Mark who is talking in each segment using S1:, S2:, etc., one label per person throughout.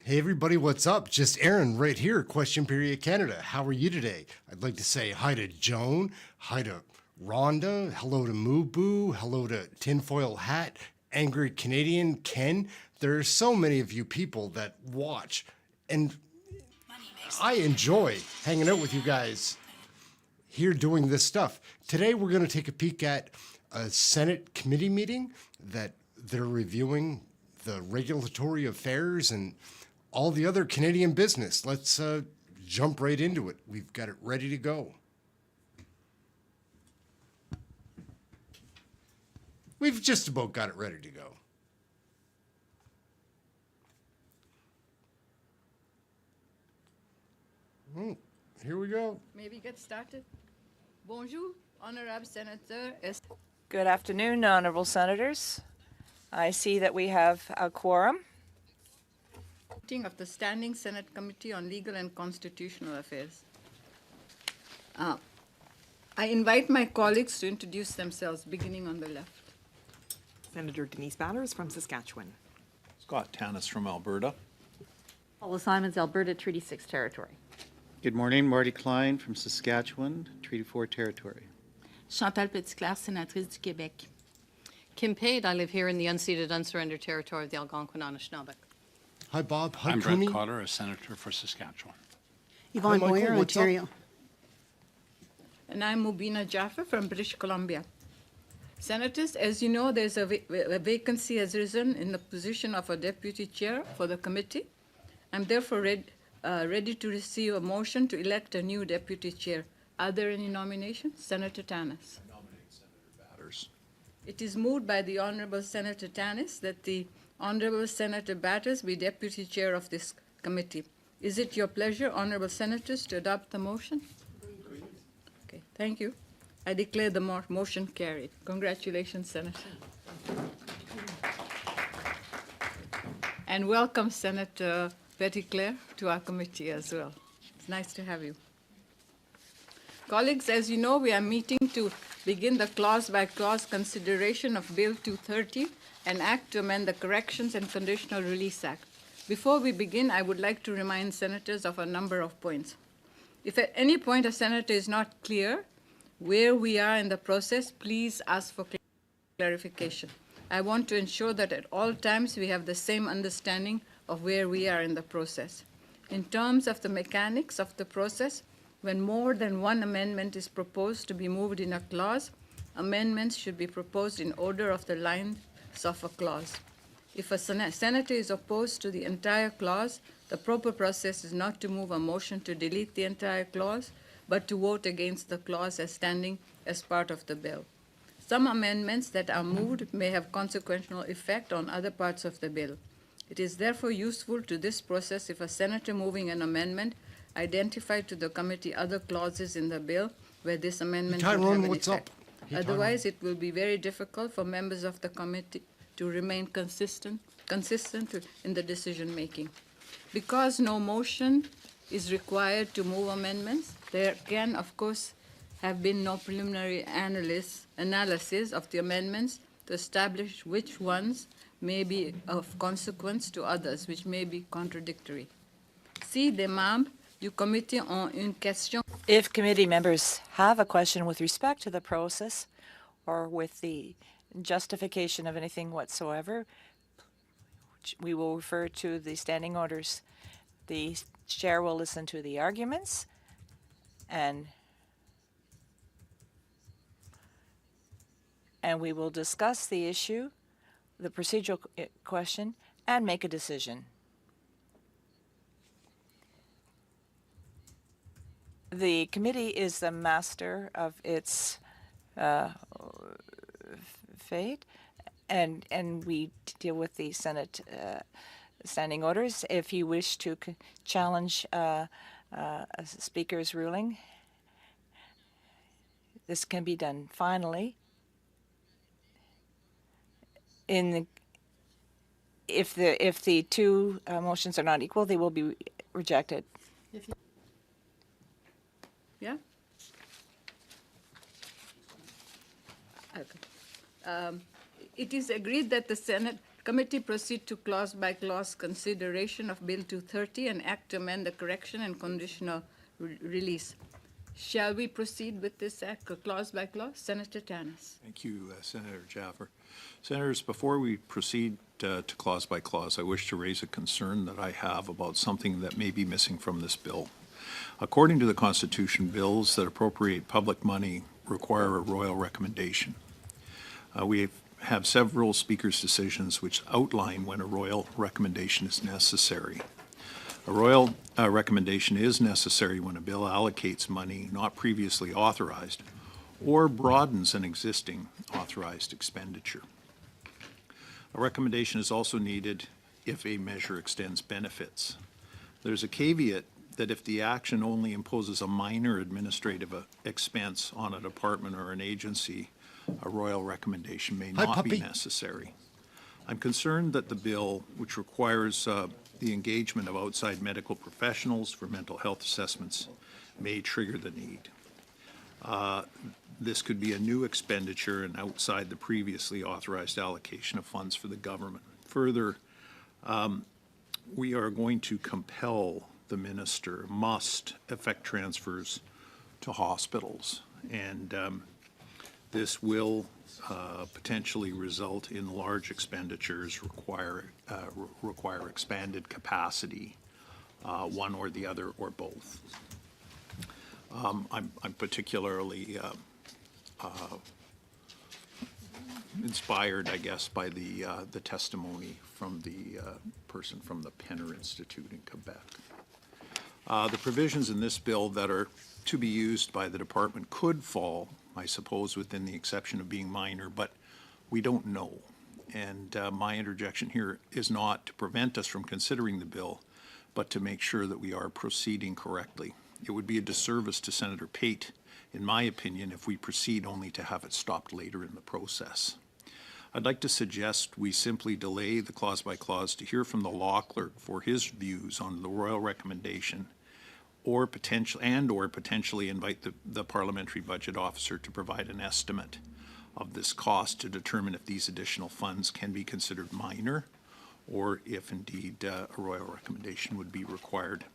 S1: Hey everybody, what's up? Just Ehren right here, Question Period Canada. How are you today? I'd like to say hi to Joan, hi to Rhonda, hello to Mubu, hello to Tinfoil Hat, Angry Canadian, Ken. There are so many of you people that watch, and I enjoy hanging out with you guys here doing this stuff. Today we're going to take a peek at a Senate committee meeting that they're reviewing the regulatory affairs and all the other Canadian business. Let's jump right into it. We've got it ready to go. We've just about got it ready to go. Here we go.
S2: Maybe get started. Bonjour, honorable senator.
S3: Good afternoon, honorable senators. I see that we have a quorum.
S2: Meeting of the Standing Senate Committee on Legal and Constitutional Affairs. I invite my colleagues to introduce themselves, beginning on the left.
S4: Senator Denise Batters from Saskatchewan.
S5: Scott Tanis from Alberta.
S6: Paula Simons, Alberta Treaty 6 Territory.
S7: Good morning, Marty Klein from Saskatchewan, Treaty 4 Territory.
S8: Chantal Petitclerc, Sénatrice du Québec. Kim Pate, I live here in the unceded, unsurrendered territory of the Algonquin Anishinaabeg.
S1: Hi, Bob. Hi,
S5: I'm
S1: Kumi.
S5: Brett Cotter, a senator for Saskatchewan.
S9: Yvonne
S1: Michael,
S9: Boyer,
S1: what's up?
S9: Ontario.
S2: And I'm Mubina Jaffer from British Columbia. Senators, as you know, there's a vacancy has risen in the position of a deputy chair for the committee. I'm therefore ready to receive a motion to elect a new deputy chair. Are there any nominations? Senator Tanis.
S5: I nominate Senator Batters.
S2: It is moved by the Honorable Senator Tanis that the Honorable Senator Batters be deputy chair of this committee. Is it your pleasure, Honorable Senators, to adopt the motion? Okay, thank you. I declare the motion carried. Congratulations, Senator. And welcome, Senator Petitclerc, to our committee as well. It's nice to have you. Colleagues, as you know, we are meeting to begin the clause-by-clause consideration of Bill 230, an act to amend the Corrections and Conditional Release Act. Before we begin, I would like to remind senators of a number of points. If at any point a senator is not clear where we are in the process, please ask for clarification. I want to ensure that at all times we have the same understanding of where we are in the process. In terms of the mechanics of the process, when more than one amendment is proposed to be moved in a clause, amendments should be proposed in order of the lines of a clause. If a senator is opposed to the entire clause, the proper process is not to move a motion to delete the entire clause, but to vote against the clause as standing as part of the bill. Some amendments that are moved may have consequential effect on other parts of the bill. It is therefore useful to this process if a senator moving an amendment identify to the committee other clauses in the bill where this amendment would have an
S1: what's
S2: effect.
S1: up? Hey,
S2: Otherwise, it will be very difficult for members of the committee to remain consistent in the decision-making. Because no motion is required to move amendments, there can, of course, have been no preliminary analysis of the amendments to establish which ones may be of consequence to others, which may be contradictory. Si des membres du comité ont une question.
S3: If committee members have a question with respect to the process or with the justification of anything whatsoever, we will refer to the standing orders. The chair will listen to the arguments and we will discuss the issue, the procedural question, and make a decision. The committee is the master of its fate, and we deal with the Senate standing orders. If you wish to challenge a speaker's ruling, this can be done. Finally, if the two motions are not equal, they will be rejected.
S2: Yeah? Okay. It is agreed that the Senate Committee proceed to clause-by-clause consideration of Bill 230 and act to amend the correction and conditional release. Shall we proceed with this act clause by clause? Senator Tanis.
S5: Thank you, Senator Jaffer. Senators, before we proceed to clause by clause, I wish to raise a concern that I have about something that may be missing from this bill. According to the Constitution, bills that appropriate public money require a royal recommendation. We have several speakers' decisions which outline when a royal recommendation is necessary. A royal recommendation is necessary when a bill allocates money not previously authorized or broadens an existing authorized expenditure. A recommendation is also needed if a measure extends benefits. There's a caveat that if the action only imposes a minor administrative expense on a department or an agency, a royal recommendation may not be necessary. I'm concerned that the bill, which requires the engagement of outside medical professionals for mental health assessments, may trigger the need. This could be a new expenditure and outside the previously authorized allocation of funds for the government. Further, we are going to compel the minister must effect transfers to hospitals, and this will potentially result in large expenditures, require expanded capacity, one or the other or both. I'm particularly inspired, I guess, by the testimony from the person from the PIERRE Institute in Quebec. The provisions in this bill that are to be used by the department could fall, I suppose, within the exception of being minor, but we don't know. And my interjection here is not to prevent us from considering the bill, but to make sure that we are proceeding correctly. It would be a disservice to Senator Pate, in my opinion, if we proceed only to have it stopped later in the process. I'd like to suggest we simply delay the clause by clause to hear from the law clerk for his views on the royal recommendation, or potentially invite the parliamentary budget officer to provide an estimate of this cost to determine if these additional funds can be considered minor or if indeed a royal recommendation would be required.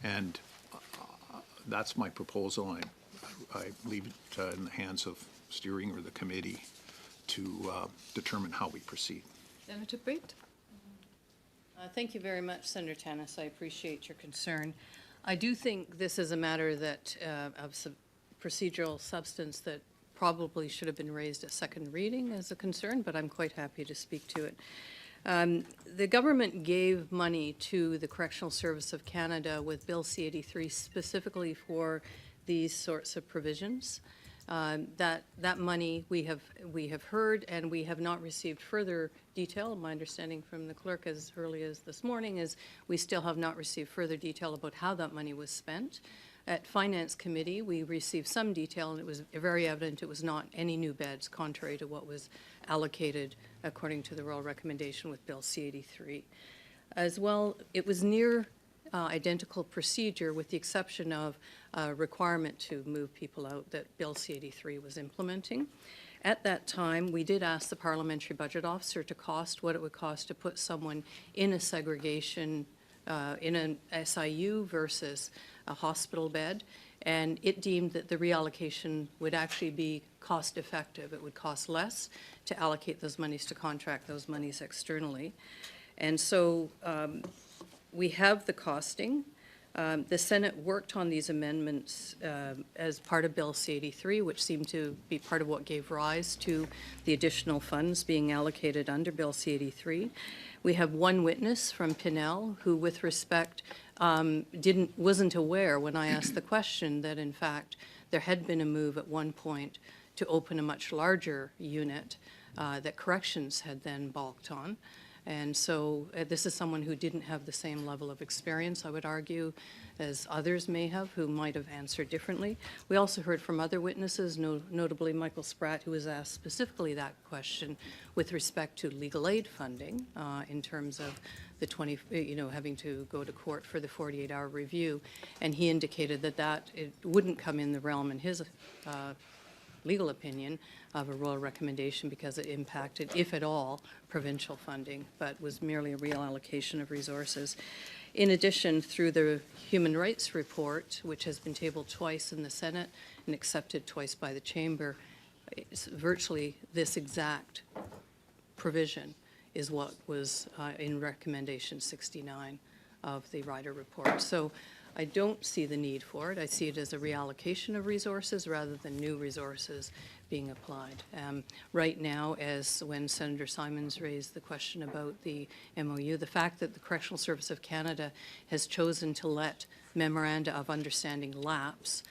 S5: And that's my proposal. I leave it in the hands of steering or the committee to determine how we proceed.
S2: Senator Pate.
S8: Thank you very much, Senator Tanis. I appreciate your concern. I do think this is a matter that of procedural substance that probably should have been raised at second reading as a concern, but I'm quite happy to speak to it. The government gave money to the Correctional Service of Canada with Bill C-83 specifically for these sorts of provisions. That money we have heard, and we have not received further detail. My understanding from the clerk as early as this morning is we still have not received further detail about how that money was spent. At Finance Committee, we received some detail, and it was very evident it was not any new beds, contrary to what was allocated according to the royal recommendation with Bill C-83. As well, it was near identical procedure with the exception of a requirement to move people out that Bill C-83 was implementing. At that time, we did ask the parliamentary budget officer to cost what it would cost to put someone in a segregation, in an SIU versus a hospital bed, and it deemed that the reallocation would actually be cost effective. It would cost less to allocate those monies to contract those monies externally. And so we have the costing. The Senate worked on these amendments as part of Bill C-83, which seemed to be part of what gave rise to the additional funds being allocated under Bill C-83. We have one witness from Pinel who, with respect, wasn't aware when I asked the question that, in fact, there had been a move at one point to open a much larger unit that corrections had then balked on. And so this is someone who didn't have the same level of experience, I would argue, as others may have, who might have answered differently. We also heard from other witnesses, notably Michael Spratt, who was asked specifically that question with respect to legal aid funding in terms of the having to go to court for the 48-hour review. And he indicated that it wouldn't come in the realm in his legal opinion of a royal recommendation because it impacted, if at all, provincial funding, but was merely a reallocation of resources. In addition, through the Human Rights Report, which has been tabled twice in the Senate and accepted twice by the Chamber, it's virtually this exact provision is what was in Recommendation 69 of the Ryder Report. So I don't see the need for it. I see it as a reallocation of resources rather than new resources being applied. Right now, as when Senator Simons raised the question about the MOU, the fact that the Correctional Service of Canada has chosen to let memoranda of understanding lapse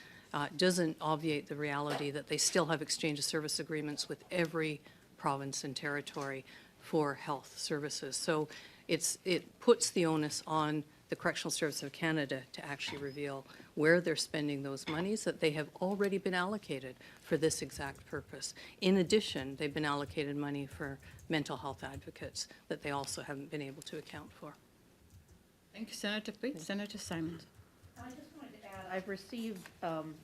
S8: doesn't obviate the reality that they still have exchange of service agreements with every province and territory for health services. So it puts the onus on the Correctional Service of Canada to actually reveal where they're spending those monies that they have already been allocated for this exact purpose. In addition, they've been allocated money for mental health advocates that they also haven't been able to account for.
S2: Thank you, Senator Pitt. Senator Simons.
S6: I just wanted to add, I've received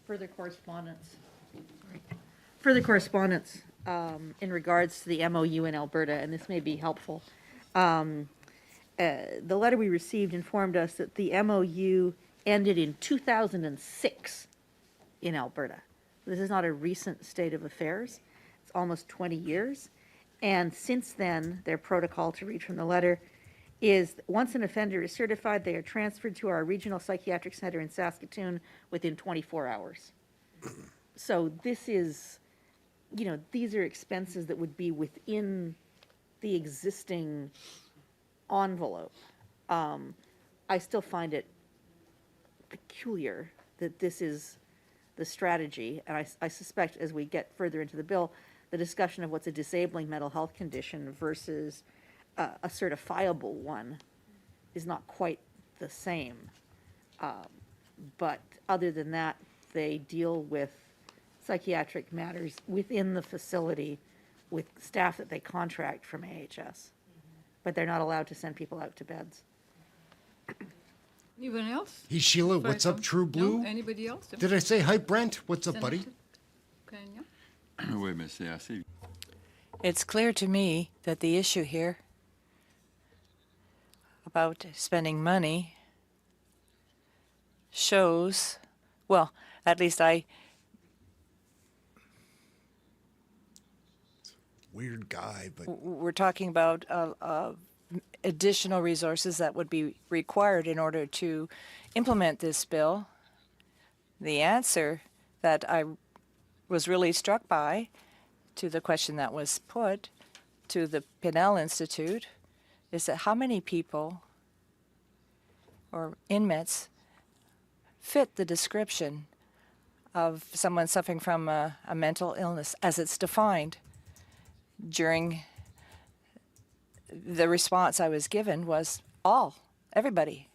S6: further correspondence in regards to the MOU in Alberta, and this may be helpful. The letter we received informed us that the MOU ended in 2006 in Alberta. This is not a recent state of affairs. It's almost 20 years. And since then, their protocol, to read from the letter, is once an offender is certified, they are transferred to our regional psychiatric center in Saskatoon within 24 hours. So this is, you know, these are expenses that would be within the existing envelope. I still find it peculiar that this is the strategy, and I suspect as we get further into the bill, the discussion of what's a disabling mental health condition versus a certifiable one is not quite the same. But other than that, they deal with psychiatric matters within the facility with staff that they contract from AHS. But they're not allowed to send people out to beds.
S2: Anyone else?
S1: Hey, Sheila, what's up, True Blue?
S2: No? Anybody else?
S1: Did I say hi, Brent? What's up, buddy?
S2: Kenya?
S9: Oui, mais c'est assez.
S3: It's clear to me that the issue here about spending money shows, well, at least
S1: Weird guy, but
S3: we're talking about additional resources that would be required in order to implement this bill. The answer that I was really struck by to the question that was put to the Pinnell Institute is that how many people or inmates fit the description of someone suffering from a mental illness as it's defined. During the response I was given was everybody.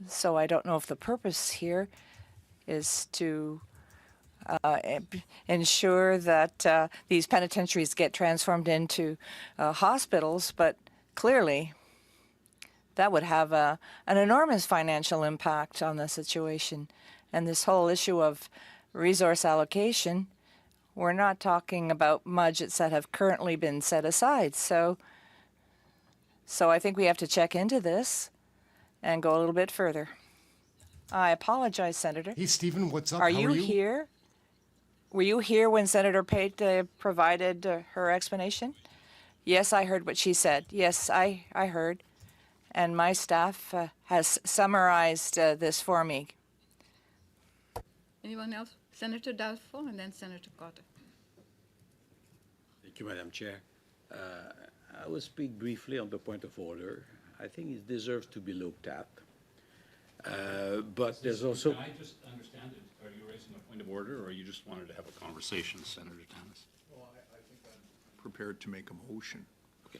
S3: So I don't know if the purpose here is to ensure that these penitentiaries get transformed into hospitals, but clearly that would have an enormous financial impact on the situation. And this whole issue of resource allocation, we're not talking about budgets that have currently been set aside. So I think we have to check into this and go a little bit further. I apologize, Senator.
S1: hey, Stephen, what's up?
S3: Are
S1: How
S3: you here? Were you here when Senator Pate provided her explanation? Yes, I heard what she said. Yes, I heard. And my staff has summarized this for me.
S2: Anyone else? Senator Dalfo and then Senator Carter.
S10: Thank you, Madam Chair. I will speak briefly on the point of order. I think it deserves to be looked at. But there's also...
S9: Can I just understand it? Are you raising a point of order, or you just wanted to have a conversation, Senator Tanis?
S5: Well, I think I'm prepared to make a motion.
S9: Okay.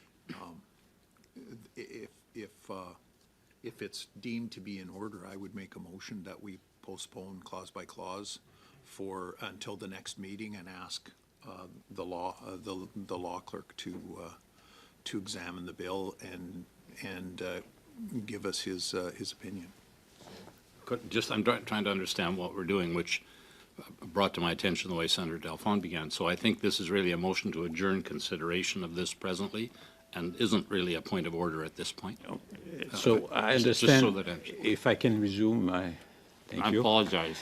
S5: If it's deemed to be in order, I would make a motion that we postpone clause by clause until the next meeting and ask the law clerk to examine the bill and give us his opinion.
S9: I'm trying to understand what we're doing, which brought to my attention the way Senator Delphine began. So I think this is really a motion to adjourn consideration of this presently, and isn't really a point of order at this point.
S10: So I
S9: just so
S10: understand,
S9: that
S10: if I can resume, thank
S9: I
S10: you.
S9: apologize.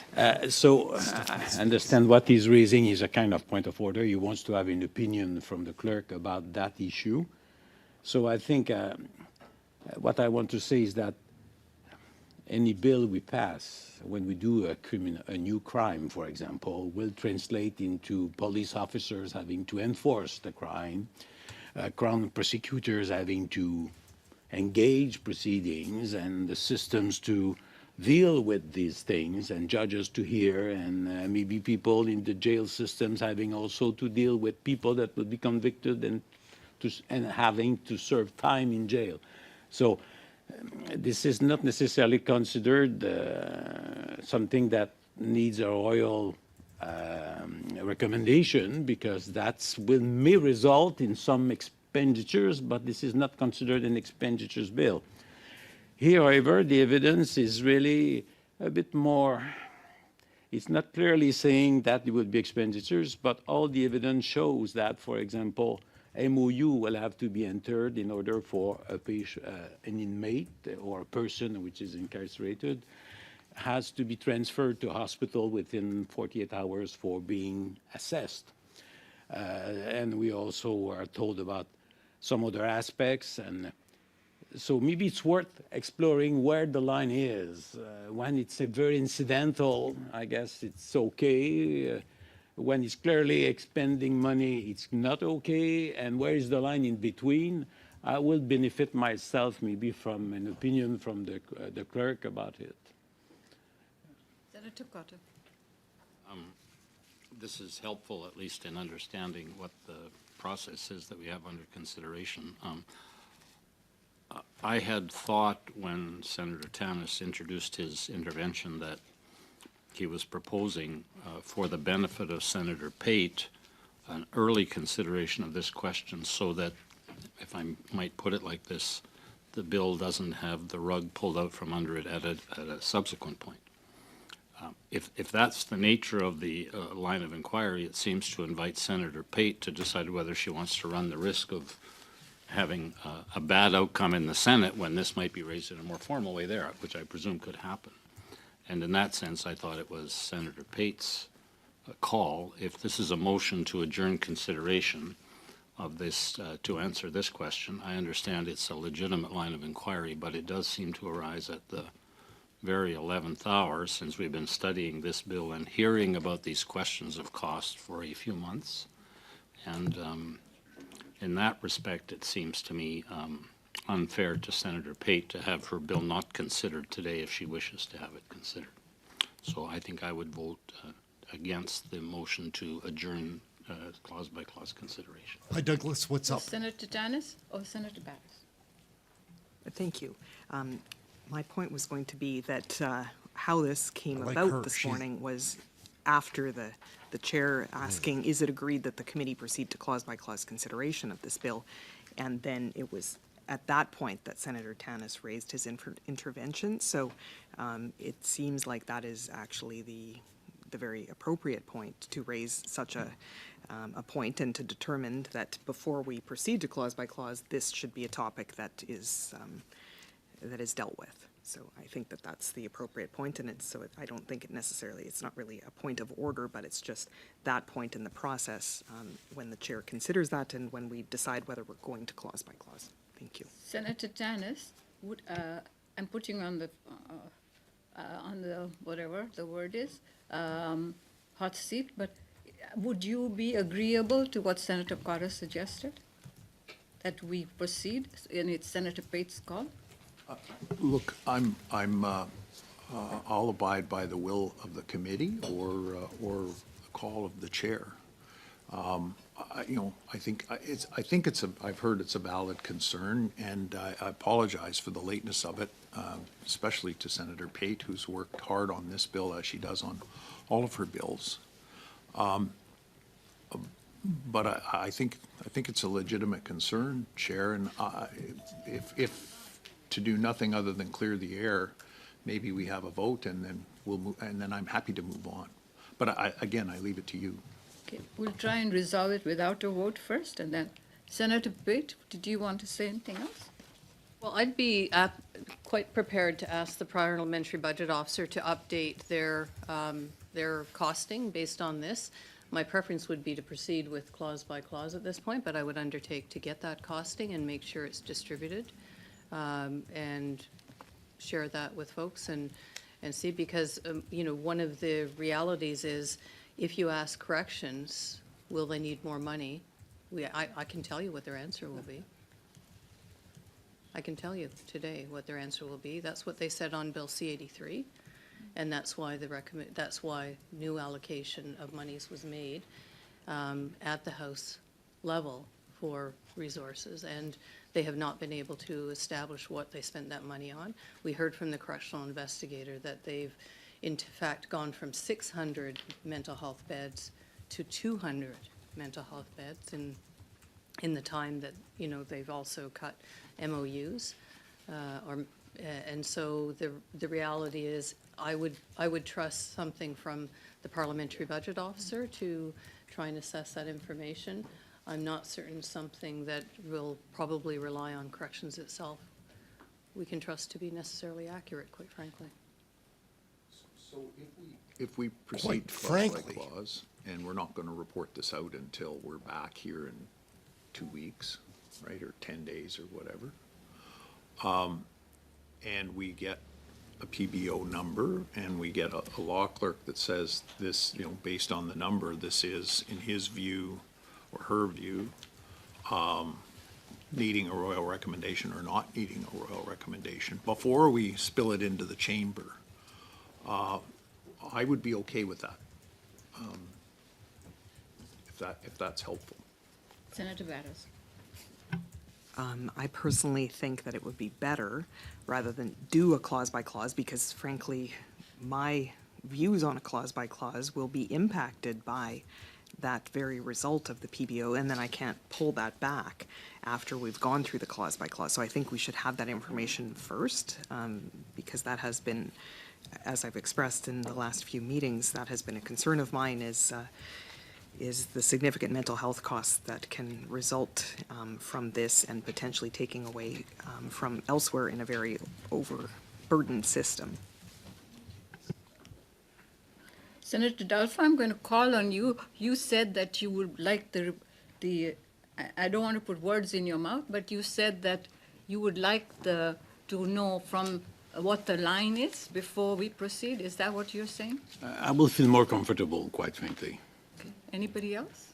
S10: So I understand what he's raising is a kind of point of order. He wants to have an opinion from the clerk about that issue. So I think what I want to say is that any bill we pass, when we do a new crime, for example, will translate into police officers having to enforce the crime, crown prosecutors having to engage proceedings, and the systems to deal with these things, and judges to hear, and maybe people in the jail systems having also to deal with people that will be convicted and having to serve time in jail. So this is not necessarily considered something that needs a royal recommendation, because may result in some expenditures, but this is not considered an expenditures bill. Here, however, the evidence is really a bit more. It's not clearly saying that there would be expenditures, but all the evidence shows that, for example, MOU will have to be entered in order for an inmate or a person which is incarcerated has to be transferred to a hospital within 48 hours for being assessed. And we also are told about some other aspects, and so maybe it's worth exploring where the line is. When it's a very incidental, I guess it's okay. When it's clearly expending money, it's not okay. And where is the line in between? I will benefit myself maybe from an opinion from the clerk about it.
S2: Senator Cotter.
S9: This is helpful, at least in understanding what the process is that we have under consideration. I had thought when Senator Tanis introduced his intervention that he was proposing, for the benefit of Senator Pate, an early consideration of this question so that, if I might put it like this, the bill doesn't have the rug pulled out from under it at a subsequent point. If that's the nature of the line of inquiry, it seems to invite Senator Pate to decide whether she wants to run the risk of having a bad outcome in the Senate when this might be raised in a more formal way there, which I presume could happen. And in that sense, I thought it was Senator Pate's call. If this is a motion to adjourn consideration of this, to answer this question, I understand it's a legitimate line of inquiry, but it does seem to arise at the very 11th hour, since we've been studying this bill and hearing about these questions of cost for a few months. And in that respect, it seems to me unfair to Senator Pate to have her bill not considered today if she wishes to have it considered. So I think I would vote against the motion to adjourn clause-by-clause consideration.
S1: Hi, Douglas. What's up?
S2: Senator Tanis or Senator Barris?
S4: Thank you. My point was going to be that how this came
S1: I like
S4: about
S1: her.
S4: this morning was after the chair asking, is it agreed that the committee proceed to clause-by-clause consideration of this bill? And then it was at that point that Senator Tanis raised his intervention. So it seems like that is actually the very appropriate point to raise such a point, and to determine that before we proceed to clause by clause, this should be a topic that is dealt with. So I think that that's the appropriate point, and I don't think it's not really a point of order, but it's just that point in the process when the chair considers that and when we decide whether we're going to clause by clause. Thank you.
S2: Senator Tanis, I'm putting on the whatever the word is, hot seat, but would you be agreeable to what Senator Cotter suggested? That we proceed, and it's Senator Pate's call?
S5: Look, I'll abide by the will of the committee or the call of the chair. I've heard it's a valid concern, and I apologize for the lateness of it, especially to Senator Pate, who's worked hard on this bill as she does on all of her bills. But I think it's a legitimate concern, Chair, and if to do nothing other than clear the air, maybe we have a vote and then we'll move, and then I'm happy to move on. But again, I leave it to you.
S2: Okay, we'll try and resolve it without a vote first, and then Senator Pitt, did you want to say anything else?
S8: Well, I'd be quite prepared to ask the parliamentary budget officer to update their costing based on this. My preference would be to proceed with clause by clause at this point, but I would undertake to get that costing and make sure it's distributed, and share that with folks and see, because, you know, one of the realities is if you ask corrections, will they need more money? I can tell you what their answer will be. I can tell you today what their answer will be. That's what they said on Bill C-83, and that's why that's why new allocation of monies was made at the House level for resources, and they have not been able to establish what they spent that money on. We heard from the correctional investigator that they've, in fact, gone from 600 mental health beds to 200 mental health beds in the time that, you know, they've also cut MOUs, and so the reality is I would trust something from the parliamentary budget officer to try and assess that information. I'm not certain something that will probably rely on corrections itself we can trust to be necessarily accurate, quite frankly.
S5: So if we proceed
S1: Quite
S5: clause
S1: frankly.
S5: by clause, and we're not going to report this out until we're back here in 2 weeks, right, or 10 days or whatever, and we get a PBO number and we get a law clerk that says this, you know, based on the number, this is, in his view or her view, needing a royal recommendation or not needing a royal recommendation, before we spill it into the chamber, I would be okay with that, if that's helpful.
S2: Senator Barros.
S4: I personally think that it would be better rather than do a clause by clause, because frankly, my views on a clause by clause will be impacted by that very result of the PBO, and then I can't pull that back after we've gone through the clause by clause. So I think we should have that information first, because that has been, as I've expressed in the last few meetings, that has been a concern of mine, is the significant mental health costs that can result from this and potentially taking away from elsewhere in a very overburdened system.
S2: Senator Dalfa, I'm going to call on you. You said that you would like I don't want to put words in your mouth, but you said that you would like to know from what the line is before we proceed. Is that what you're saying?
S11: I will feel more comfortable, quite frankly.
S2: Okay. Anybody else?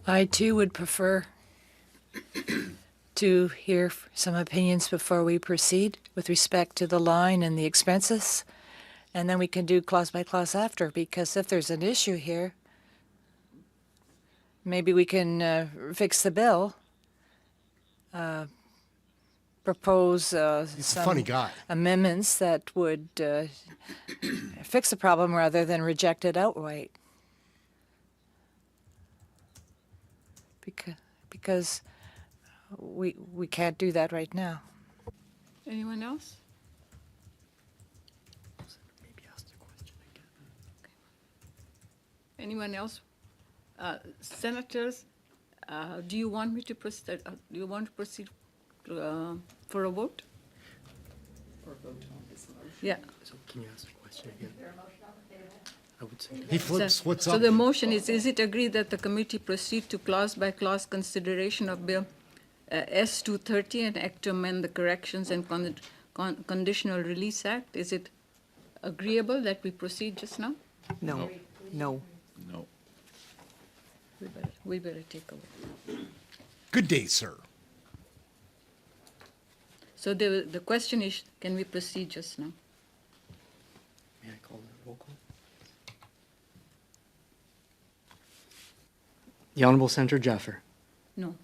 S3: I too would prefer to hear some opinions before we proceed with respect to the line and the expenses, and then we can do clause by clause after, because if there's an issue here, maybe we can fix the bill, propose
S1: He's a funny
S3: some
S1: guy.
S3: amendments that would fix the problem rather than reject it outright. Because we can't do that right now.
S2: Anyone else? Anyone else? Senators, do you want me to proceed? Do you want to proceed for a vote?
S12: For a vote on this motion?
S2: Yeah.
S12: So can you ask the question again? I would say.
S1: He flips what's
S2: So
S1: up.
S2: the motion is it agreed that the committee proceed to clause by clause consideration of Bill S-230 and act to amend the Corrections and Conditional Release Act? Is it agreeable that we proceed just now?
S4: No, no.
S11: No.
S2: We better take a vote.
S1: Good day, sir.
S2: So the question is, can we proceed just now?
S12: May I call the roll call? The Honorable Senator Jaffer.
S2: No.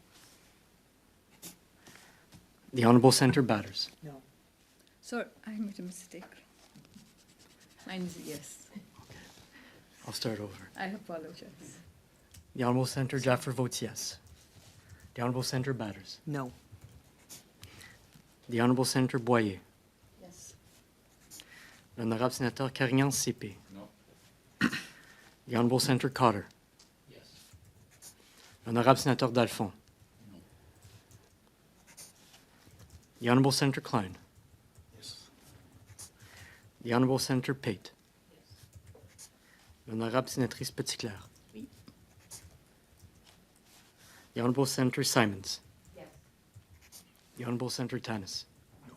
S12: The Honorable Senator Batters.
S2: No. Sir, I made a mistake. Mine is yes.
S12: I'll start over.
S2: I apologize.
S12: The Honorable Senator Jaffer votes yes. The Honorable Senator Batters.
S4: No.
S12: The Honorable Senator Boyer.
S3: Yes.
S12: L'Honorable Senator Carignan CP.
S9: No.
S12: The Honorable Senator Cotter.
S9: Yes.
S12: L'Honorable Senator Dalphon.
S9: No.
S12: The Honorable Senator Klein.
S9: Yes.
S12: The Honorable Senator Pate. L'Honorable Sénatrice Petitclerc.
S3: Oui.
S12: The Honorable Senator Simons.
S3: Yes.
S12: The Honorable Senator Tanis.
S9: No.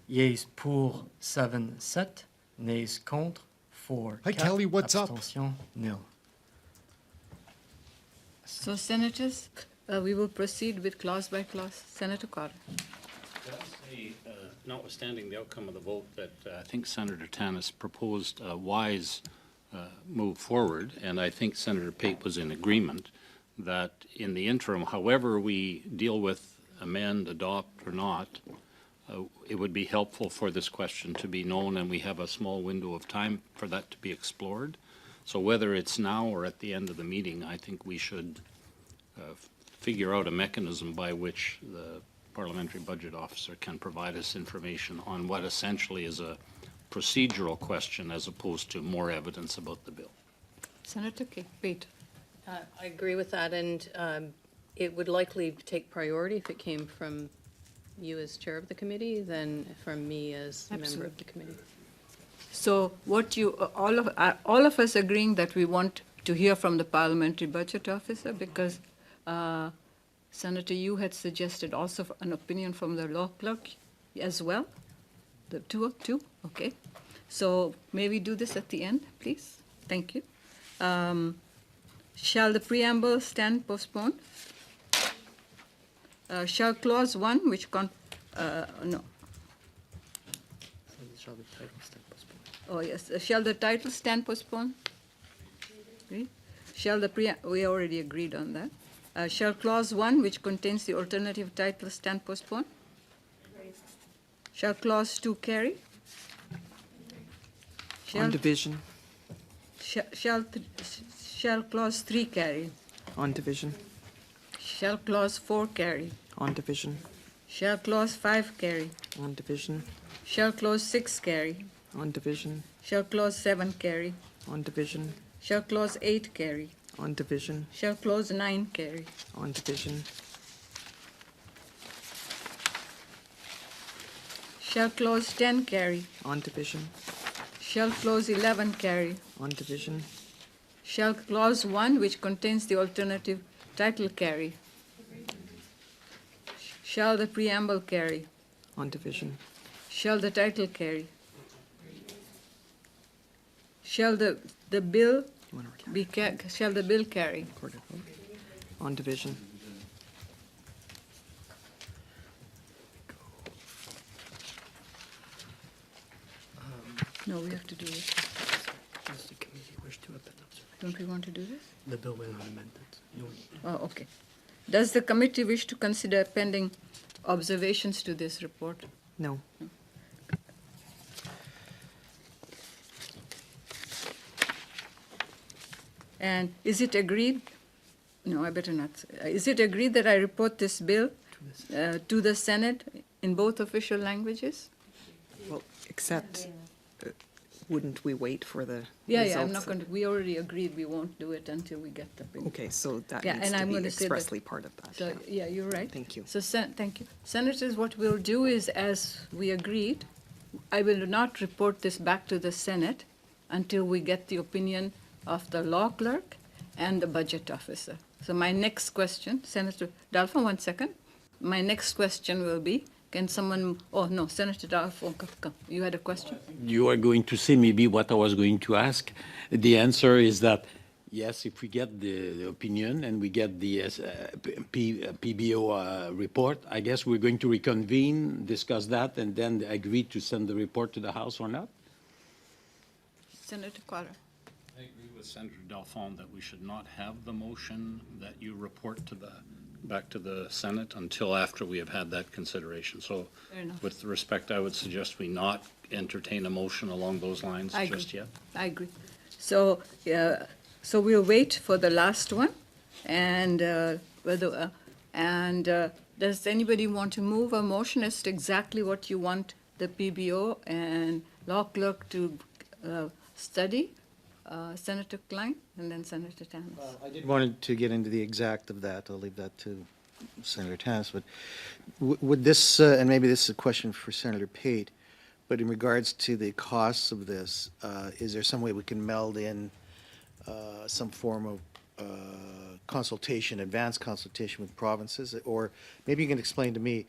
S12: Yeas pour 7, nays contre 4.
S1: Hi, Kelly, what's up?
S12: Abstention, nil.
S2: So, Senators, we will proceed with clause by clause. Senator Carter.
S9: Could I say, notwithstanding the outcome of the vote, that I think Senator Tanis proposed a wise move forward, and I think Senator Pate was in agreement that in the interim, however we deal with, amend, adopt, or not, it would be helpful for this question to be known, and we have a small window of time for that to be explored. So whether it's now or at the end of the meeting, I think we should figure out a mechanism by which the Parliamentary Budget Officer can provide us information on what essentially is a procedural question as opposed to more evidence about the bill.
S2: Senator Pate.
S8: I agree with that, and it would likely take priority if it came from you as chair of the committee than from me as a member of the committee.
S2: So what you, all of us agreeing that we want to hear from the Parliamentary Budget Officer, because Senator, you had suggested also an opinion from the law clerk as well? The two? Okay. So may we do this at the end, please? Thank you. Shall the preamble stand postponed? Shall clause 1, which no.
S12: Shall the title stand postponed?
S2: Oh, yes. Shall the title stand postponed? Agreed. Shall the we already agreed on that. Shall clause 1, which contains the alternative title, stand postponed? Agreed. Shall clause 2 carry?
S4: On division.
S2: Shall clause 3 carry?
S4: On division.
S2: Shall clause 4 carry?
S4: On division.
S2: Shall clause 5 carry?
S4: On division.
S2: Shall clause 6 carry?
S4: On division.
S2: Shall clause 7 carry?
S4: On division.
S2: Shall clause 8 carry?
S4: On division.
S2: Shall clause 9 carry?
S4: On division.
S2: Shall clause 10 carry?
S4: On division.
S2: Shall clause 11 carry?
S4: On division.
S2: Shall clause 1, which contains the alternative title, carry? Shall the preamble carry?
S4: On division.
S2: Shall the title carry? Shall the bill be shall the bill carry?
S4: Recorded vote. On division.
S2: No, we have to do this.
S12: Does the committee wish to open observation?
S2: Don't we want to do this?
S12: The bill will not amend it.
S2: Oh, okay. Does the committee wish to consider pending observations to this report?
S4: No.
S2: And is it agreed? No, I better not. Is it agreed that I report this bill to the Senate in both official languages?
S4: Well, except, wouldn't we wait for the
S2: Yeah,
S4: results?
S2: I'm not going to, we already agreed we won't do it until we get the bill.
S4: Okay, so that
S2: Yeah,
S4: needs
S2: and
S4: to
S2: I'm
S4: be
S2: going to say that-
S4: expressly part of that.
S2: So, yeah, you're right.
S4: Thank you.
S2: So, thank you. Senators, what we'll do is, as we agreed, I will not report this back to the Senate until we get the opinion of the law clerk and the budget officer. So my next question, Senator Dalphon, 1 second. My next question will be, can someone, oh no, Senator Dalphon, come. You had a question?
S10: You are going to say maybe what I was going to ask. The answer is that, yes, if we get the opinion and we get the PBO report, I guess we're going to reconvene, discuss that, and then agree to send the report to the House or not?
S2: Senator Carter.
S9: I agree with Senator Dalphon that we should not have the motion that you report to back to the Senate until after we have had that consideration. So
S2: Fair enough.
S9: with respect, I would suggest we not entertain a motion along those lines
S2: I
S9: just
S2: agree.
S9: yet.
S2: I agree. So, so we'll wait for the last one, and does anybody want to move a motion as to exactly what you want the PBO and law clerk to study? Senator Klein and then Senator Tannis.
S7: I did wanted to get into the exact of that. I'll leave that to Senator Tannis. But would this, and maybe this is a question for Senator Pate, but in regards to the costs of this, is there some way we can meld in some form of consultation, advanced consultation with provinces? Or maybe you can explain to me,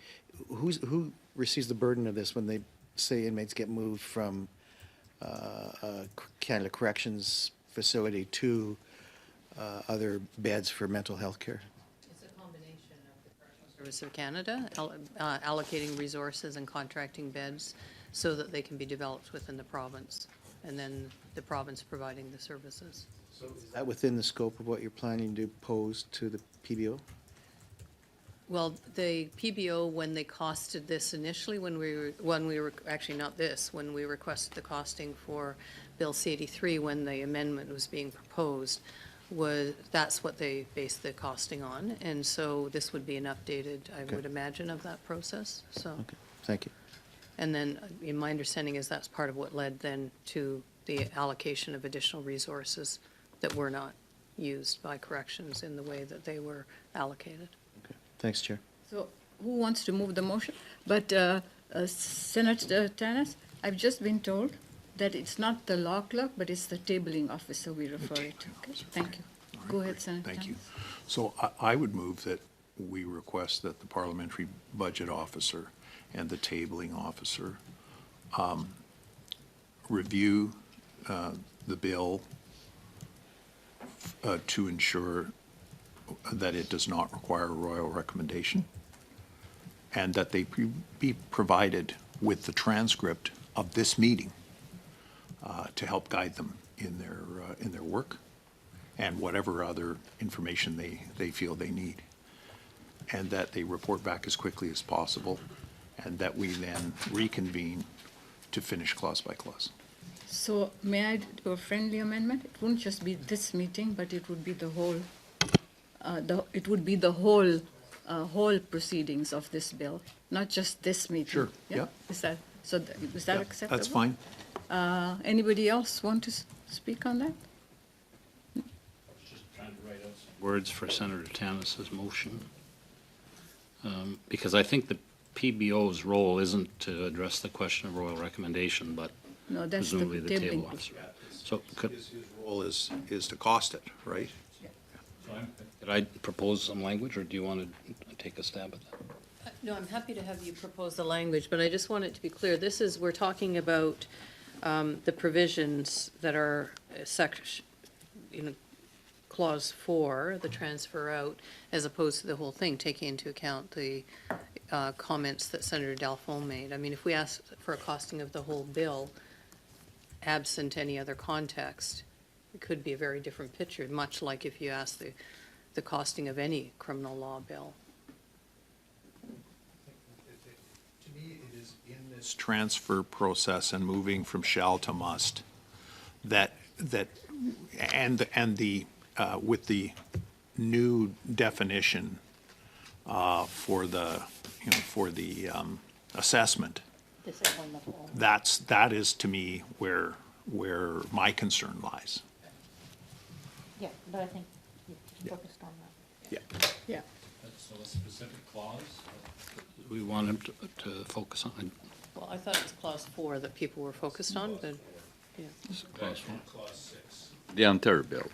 S7: who receives the burden of this when they say inmates get moved from Canada Corrections facility to other beds for mental health care?
S8: It's a combination of the Correctional Service of Canada allocating resources and contracting beds so that they can be developed within the province, and then the province providing the services.
S7: So is that within the scope of what you're planning to pose to the PBO?
S8: Well, the PBO, when they costed this initially, when we were, actually not this, when we requested the costing for Bill C-83, when the amendment was being proposed, that's what they based the costing on. And so this would be an updated, I would imagine, of that process, so.
S7: Okay, thank you.
S8: And then, in my understanding is that's part of what led then to the allocation of additional resources that were not used by corrections in the way that they were allocated.
S7: Thanks, Chair.
S2: So who wants to move the motion? But Senator Tannis, I've just been told that it's not the law clerk, but it's the tabling officer we refer it to. Okay, thank you. Go ahead, Senator
S5: Thank you.
S2: Tannis.
S5: So I would move that we request that the parliamentary budget officer and the tabling officer review the bill to ensure that it does not require a royal recommendation, and that they be provided with the transcript of this meeting to help guide them in their work and whatever other information they feel they need, and that they report back as quickly as possible, and that we then reconvene to finish clause by clause.
S2: So may I do a friendly amendment? It wouldn't just be this meeting, but it would be the whole, whole proceedings of this bill, not just this meeting.
S5: Sure, yeah.
S2: Is that, so is that
S5: Yeah,
S2: acceptable?
S5: that's fine.
S2: Anybody else want to speak on that?
S9: Just trying to write out some words for Senator Tannis's motion. Because I think the PBO's role isn't to address the question of royal recommendation, but
S2: No, that's the
S9: presumably the
S2: tabling.
S9: table officer. So could
S5: His role is to cost it, right?
S9: could I propose some language, or do you want to take a stab at that?
S8: No, I'm happy to have you propose the language, but I just want it to be clear. We're talking about the provisions that are clause 4, the transfer out, as opposed to the whole thing, taking into account the comments that Senator Dalphon made. I mean, if we ask for a costing of the whole bill, absent any other context, it could be a very different picture, much like if you ask the costing of any criminal law bill.
S5: To me, it is in this transfer process and moving from shall to must that with the new definition for the assessment, that is to me where my concern lies.
S6: Yeah, but I think you focused on that.
S5: Yeah.
S2: Yeah.
S9: So a specific clause? We want him to focus on.
S8: Well, I thought it was clause 4 that people were focused on, but, yeah.
S9: Clause 1.
S11: The entire bill.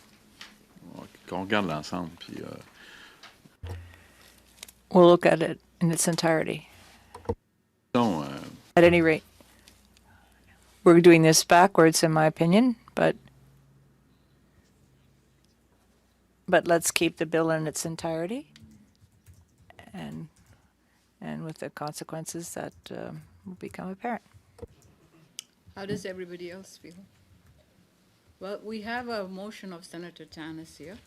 S11: Qu'on regarde l'ensemble, puis
S3: We'll look at it in its entirety.
S11: non,
S3: At any rate, we're doing this backwards, in my opinion, but let's keep the bill in its entirety, and with the consequences that will become apparent.
S2: How does everybody else feel? Well, we have a motion of Senator Tannis here.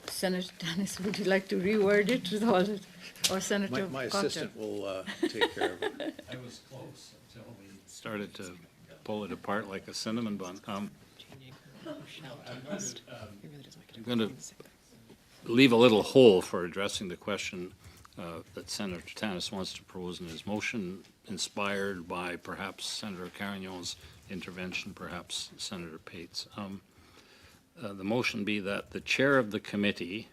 S2: Senator Tannis, would you like to reword it with all it, or Senator
S5: My
S2: Cotter?
S5: assistant will take care of it.
S9: I was close until we started to pull it apart like a cinnamon bun. I'm going to leave a little hole for addressing the question that Senator Tanis wants to propose in his motion, inspired by perhaps Senator Carignon's intervention, perhaps Senator Pate's. The motion be that the chair of the committee,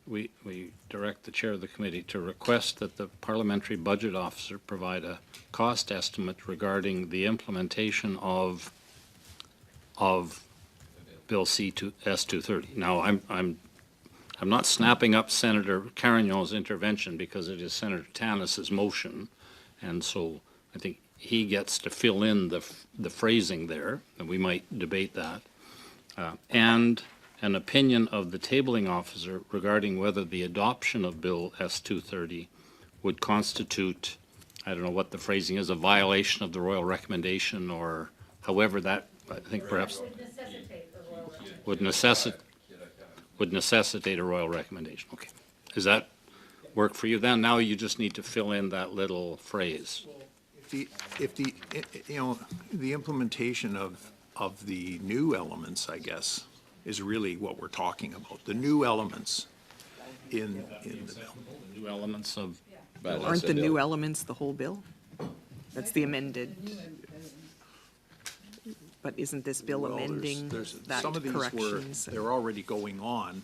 S9: we direct the chair of the committee to request that the parliamentary budget officer provide a cost estimate regarding the implementation of Bill S230. Now, I'm not snapping up Senator Carignon's intervention because it is Senator Tanis's motion, and so I think he gets to fill in the phrasing there, and we might debate that. And an opinion of the tabling officer regarding whether the adoption of Bill S230 would constitute, I don't know what the phrasing is, a violation of the royal recommendation, or however that, I think perhaps would necessitate a royal recommendation. Okay. Does that work for you then? Now you just need to fill in that little phrase.
S5: If the the implementation of the new elements, I guess, is really what we're talking about. The new elements in the bill.
S9: The new elements of.
S4: Aren't the new elements the whole bill? That's the amended. But isn't this bill
S5: Well,
S4: amending that
S5: some of these
S4: corrections?
S5: they're already going on,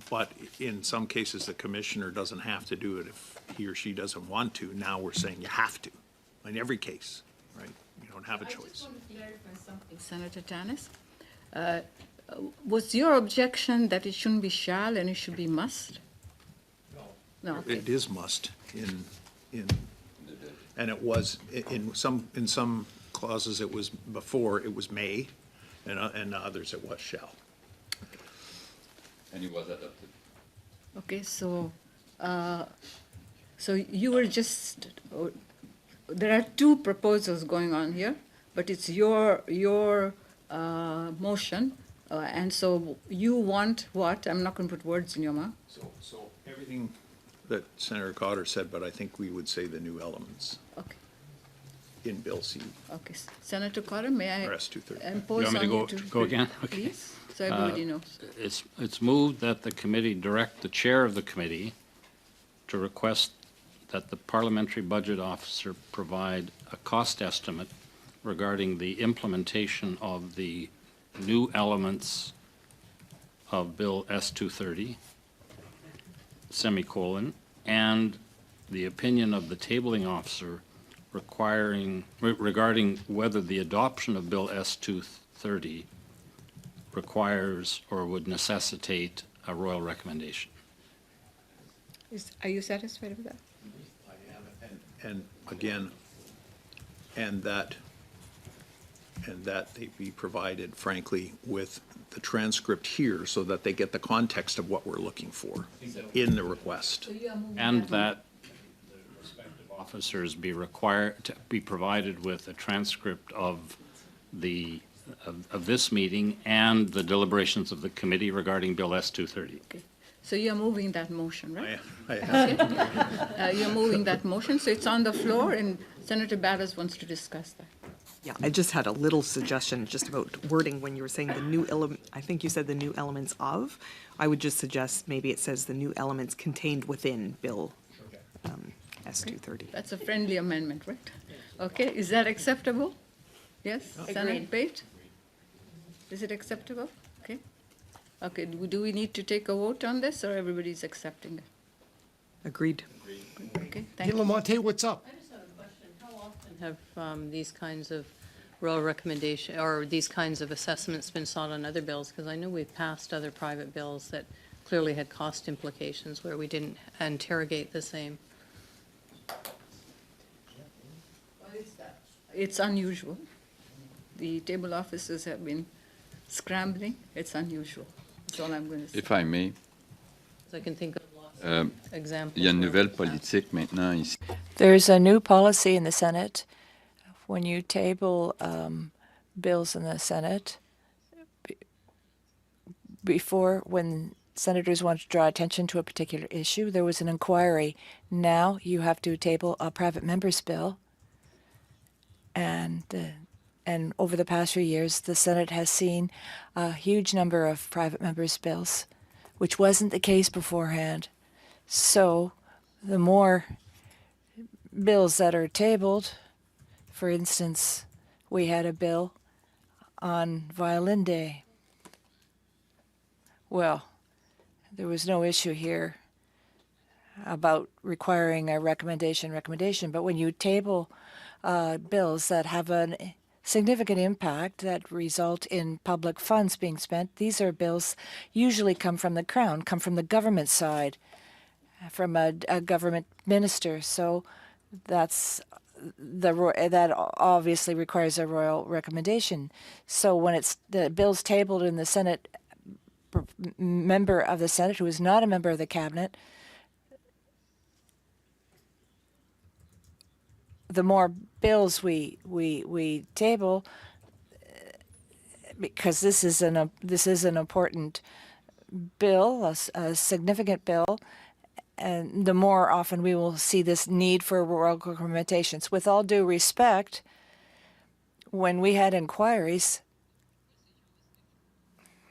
S5: but in some cases, the commissioner doesn't have to do it if he or she doesn't want to. Now we're saying you have to, in every case, right? You don't have a
S2: I just
S5: choice.
S2: want to clarify something, Senator Tanis. Was your objection that it shouldn't be shall and it should be must? No. Okay.
S5: It is must and it was, in some clauses, it was before, it was may, and others it was shall.
S11: And it was adopted.
S2: Okay, so, so you were just, there are two proposals going on here, but it's your motion, and so you want what? I'm not going to put words in your mouth.
S5: So everything that Senator Cotter said, but I think we would say the new elements
S2: Okay,
S5: in Bill C.
S2: okay. Senator Cotter, may I
S5: Or S230.
S2: impose
S9: You want me
S2: on
S9: to
S2: you
S9: go again? Okay.
S2: please, so everybody knows.
S9: It's moved that the committee direct the chair of the committee to request that the parliamentary budget officer provide a cost estimate regarding the implementation of the new elements of Bill S230, semicolon, and the opinion of the tabling officer regarding whether the adoption of Bill S230 requires or would necessitate a royal recommendation.
S2: Are you satisfied with that?
S5: And again, and that they be provided, frankly, with the transcript here so that they get the context of what we're looking for in the request.
S9: And that the respective officers be required to be provided with a transcript of this meeting and the deliberations of the committee regarding Bill S230.
S2: Okay. So you're moving that motion, right? You're moving that motion, so it's on the floor, and Senator Barras wants to discuss that.
S4: Yeah, I just had a little suggestion just about wording when you were saying the new element, I think you said the new elements of. I would just suggest maybe it says the new elements contained within Bill S230.
S2: That's a friendly amendment, right? Okay, is that acceptable? Yes, Senator Pate? Is it acceptable? Okay. Okay, do we need to take a vote on this, or everybody's accepting it?
S4: Agreed.
S2: Okay,
S1: Hey,
S2: thank you.
S1: Lamonte, what's up?
S8: I just have a question. How often have these kinds of royal recommendation, or these kinds of assessments been sought on other bills? Because I know we've passed other private bills that clearly had cost implications where we didn't interrogate the same.
S2: It's unusual. The table officers have been scrambling. It's unusual. That's all I'm going to say.
S11: If I may,
S8: So I can think of lots
S11: euh,
S8: of examples.
S11: il y a une
S8: where
S11: nouvelle
S8: it's passed.
S11: politique maintenant ici.
S3: There's a new policy in the Senate. When you table bills in the Senate, before, when senators want to draw attention to a particular issue, there was an inquiry. Now you have to table a private member's bill, And over the past few years, the Senate has seen a huge number of private members' bills, which wasn't the case beforehand. So the more bills that are tabled, for instance, we had a bill on Violin Day. Well, there was no issue here about requiring a recommendation, but when you table bills that have a significant impact that result in public funds being spent, these are bills usually come from the Crown, come from the government side, from a government minister. So that obviously requires a royal recommendation. So when it's the bill's tabled in the Senate, member of the Senate who is not a member of the cabinet, the more bills we table, because this is an important bill, a significant bill, and the more often we will see this need for royal recommendations. With all due respect, when we had inquiries,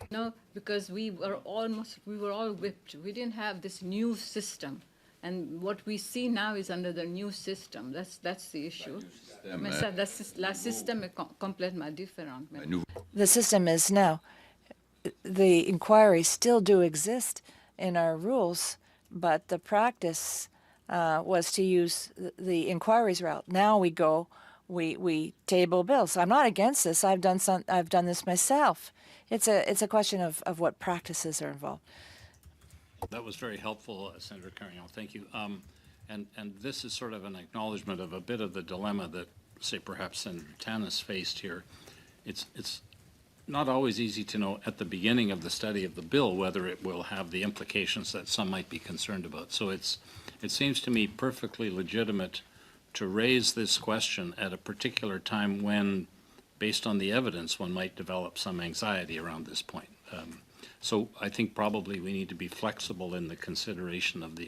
S2: No, because we were all whipped. We didn't have this new system. And what we see now is under the new system. That's the issue. Mais ça, la système est complètement différent.
S3: the system is now. The inquiries still do exist in our rules, but the practice was to use the inquiries route. Now we table bills. I'm not against this. I've done this myself. It's a question of what practices are involved.
S9: That was very helpful, Senator Carignan. Thank you. And this is sort of an acknowledgement of a bit of the dilemma that, say, perhaps Senator Tanis faced here. It's not always easy to know at the beginning of the study of the bill whether it will have the implications that some might be concerned about. So it seems to me perfectly legitimate to raise this question at a particular time when, based on the evidence, one might develop some anxiety around this point. So I think probably we need to be flexible in the consideration of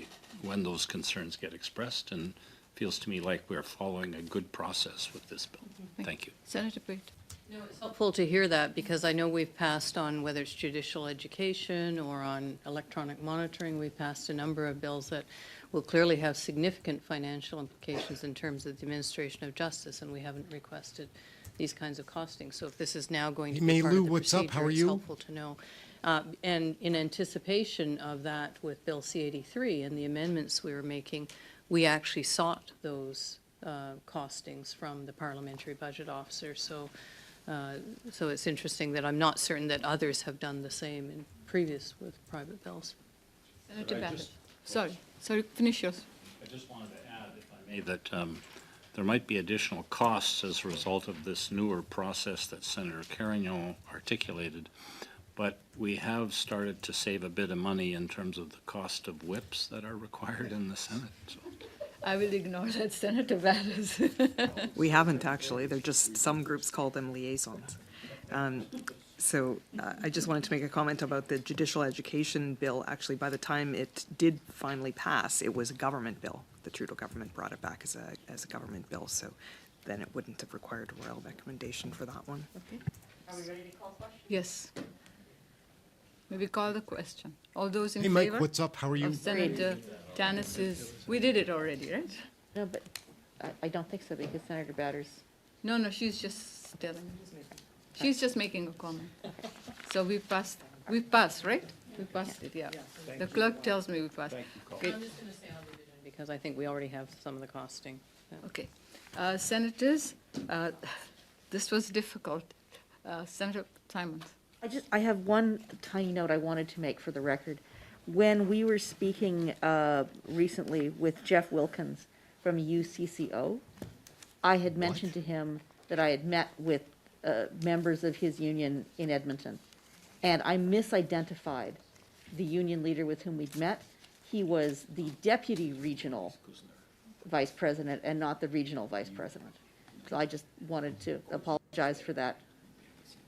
S9: when those concerns get expressed, and feels to me like we're following a good process with this bill. Thank you.
S2: Senator Pate.
S8: No, it's helpful to hear that, because I know we've passed on, whether it's judicial education or on electronic monitoring, we've passed a number of bills that will clearly have significant financial implications in terms of the administration of justice, and we haven't requested these kinds of costings. So if this is now going to be part of the
S1: what's up? How
S8: procedure,
S1: are
S8: it's
S1: you?
S8: helpful to know. And in anticipation of that, with Bill C-83 and the amendments we were making, we actually sought those costings from the parliamentary budget officer. So it's interesting that I'm not certain that others have done the same in previous with private bills.
S2: Senator Babbitt. Sorry, finish yours.
S9: I just wanted to add, if I may, that there might be additional costs as a result of this newer process that Senator Carignan articulated, but we have started to save a bit of money in terms of the cost of whips that are required in the Senate. So.
S2: I will ignore that, Senator Barros.
S4: We haven't actually. They're just, some groups call them liaisons. So I just wanted to make a comment about the judicial education bill. Actually, by the time it did finally pass, it was a government bill. The Trudeau government brought it back as a government bill, so then it wouldn't have required a royal recommendation for that one.
S2: Okay. Are we ready to call questions? Yes. Maybe call the question. All those in
S1: Hey,
S2: favor?
S1: Mike, what's up? How are you?
S2: Of Senator Tanis's, we did it already, right?
S6: No, but I don't think so, because Senator Batters.
S2: No, she's just telling. She's just making a comment. So we passed, right? We passed it, yeah. The clerk tells me we passed. Okay.
S8: I'm just going to say on revision, because I think we already have some of the costing. Yeah.
S2: Okay. Senators, this was difficult. Senator Simons.
S6: I have one tiny note I wanted to make for the record. When we were speaking recently with Jeff Wilkins from UCCO, I had mentioned to him that I had met with members of his union in Edmonton, and I misidentified the union leader with whom we'd met. He was the deputy regional vice president and not the regional vice president. So I just wanted to apologize for that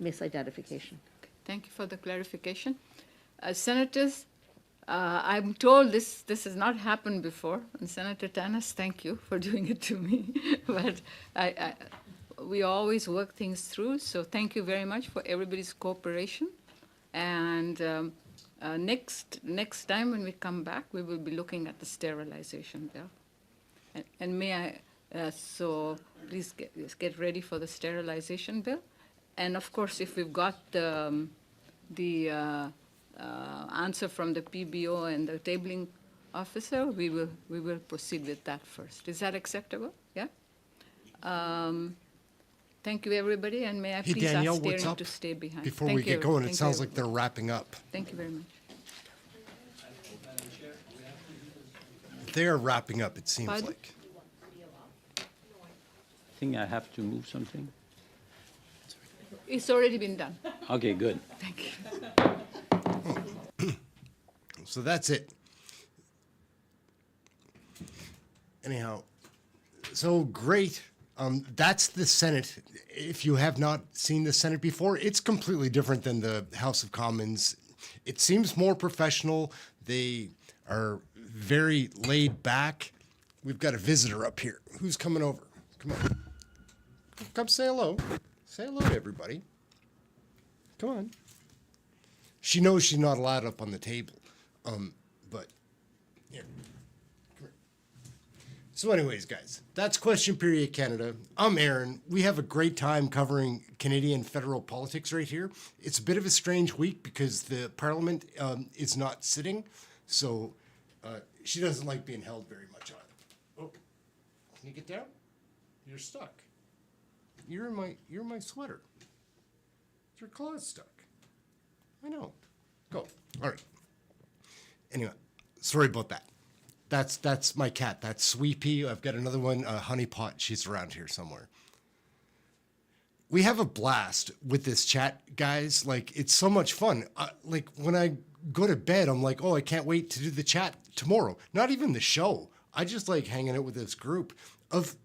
S6: misidentification.
S2: Thank you for the clarification. Senators, I'm told this has not happened before, and Senator Tanis, thank you for doing it to me. But we always work things through, so thank you very much for everybody's cooperation. And next time when we come back, we will be looking at the sterilization bill. And may I, so please get ready for the sterilization bill. And of course, if we've got the answer from the PBO and the tabling officer, we will proceed with that first. Is that acceptable? Yeah? Thank you, everybody, and may I
S1: Hey,
S2: please
S1: Danielle,
S2: ask
S1: what's
S2: Ehren
S1: up?
S2: to stay behind.
S1: Before
S2: Thank
S1: we get
S2: you.
S1: going, it
S2: Thank
S1: sounds
S2: you.
S1: like they're wrapping up.
S2: Thank you very much.
S1: They're wrapping up, it seems
S2: Pardon?
S1: like.
S10: I think I have to move something.
S2: It's already been done.
S10: Okay, good.
S2: Thank you.
S1: So that's it. Anyhow, so great. That's the Senate. If you have not seen the Senate before, it's completely different than the House of Commons. It seems more professional. They are very laid back. We've got a visitor up here. Who's coming over? Come on. Come say hello. Say hello to everybody. Come on. She knows she's not allowed up on the table. But here. Come here. So anyways, guys, that's Question Period Canada. I'm Ehren. We have a great time covering Canadian federal politics right here. It's a bit of a strange week because the Parliament is not sitting, so she doesn't like being held very much either. Oh, can you get down? You're stuck. You're in my sweater. Your claw's stuck. I know. Go. All right. Anyway, sorry about that. That's my cat. That's Sweepy. I've got another one, Honey Pot. She's around here somewhere. We have a blast with this chat, guys. Like, it's so much fun. Like, when I go to bed, I'm like, oh, I can't wait to do the chat tomorrow. Not even the show. I just like hanging out with this group of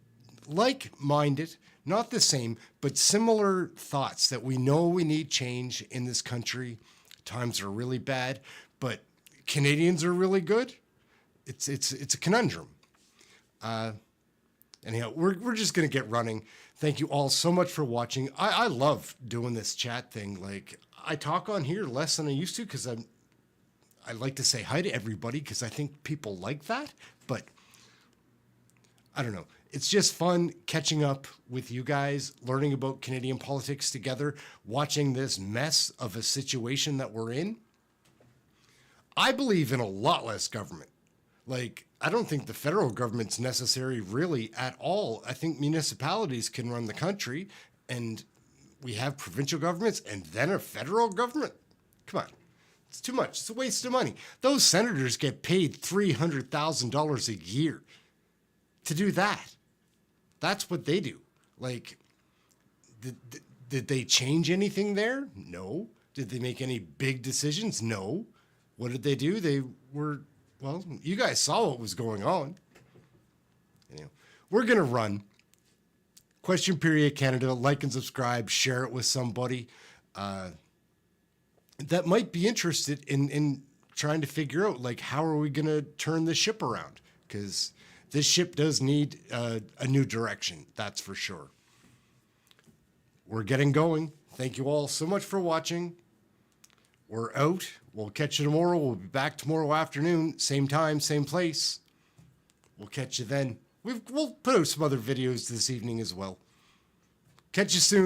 S1: like-minded, not the same, but similar thoughts that we know we need change in this country. Times are really bad, but Canadians are really good. It's a conundrum. Anyhow, we're just gonna get running. Thank you all so much for watching. I love doing this chat thing. Like, I talk on here less than I used to because I like to say hi to everybody because I think people like that. But I don't know. It's just fun catching up with you guys, learning about Canadian politics together, watching this mess of a situation that we're in. I believe in a lot less government. Like, I don't think the federal government's necessary really at all. I think municipalities can run the country, and we have provincial governments and then a federal government. Come on. It's too much. It's a waste of money. Those senators get paid $300,000 a year to do that. That's what they do. Like, did they change anything there? No. Did they make any big decisions? No. What did they do? They were, well, you guys saw what was going on. Anyway, we're going to run. Question Period Canada. Like and subscribe. Share it with somebody that might be interested in trying to figure out, like, how are we going to turn the ship around? Because this ship does need a new direction, that's for sure. We're getting going. Thank you all so much for watching. We're out. We'll catch you tomorrow. We'll be back tomorrow afternoon, same time, same place. We'll catch you then. We'll put out some other videos this evening as well. Catch you soon.